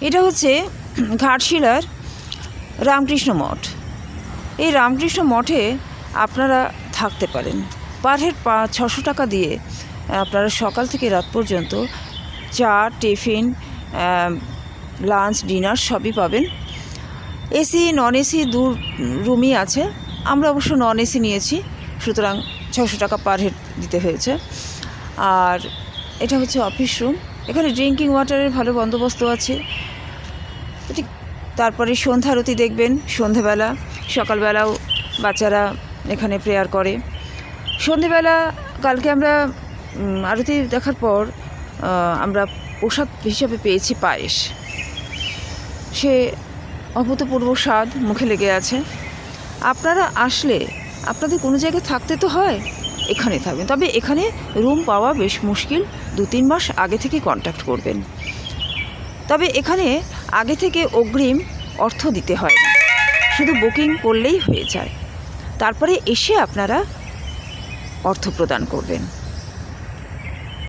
এটা হচ্ছে ঘাটশিলার রামকৃষ্ণ মঠ। এই রামকৃষ্ণ মঠে আপনারা থাকতে পারেন। পার হেড 600 টাকা দিয়ে আপনারা সকাল থেকে রাত পর্যন্ত চা, টিফিন, লাঞ্চ, ডিনার সবই পাবেন। এসি, নন এসি দু রুমই আছে। আমরা অবশ্য নন এসি নিয়েছি, সুতরাং 600 টাকা পার হেড দিতে হয়েছে। আর এটা হচ্ছে অফিস রুম। এখানে ড্রিঙ্কিং ওয়াটারের ভালো বন্দোবস্ত আছে। তারপরে সন্ধ্যারতি দেখবেন সন্ধেবেলা, সকালবেলাও বাচ্চারা এখানে প্রেয়ার করে। সন্ধেবেলা কালকে আমরা আরতি দেখার পর আমরা প্রসাদ হিসাবে পেয়েছি পায়েস। সে অভূতপূর্ব স্বাদ মুখে লেগে আছে। আপনারা আসলে আপনাদের কোনো জায়গায় থাকতে তো হয়, এখানে থাকবেন। তবে এখানে রুম পাওয়া বেশ মুশকিল, 2-3 মাস আগে থেকে কন্ট্যাক্ট করবেন। তবে এখানে আগে থেকে অগ্রিম অর্থ দিতে হয় না, শুধু বুকিং করলেই হয়ে যায়। তারপরে এসে আপনারা অর্থ প্রদান করবেন।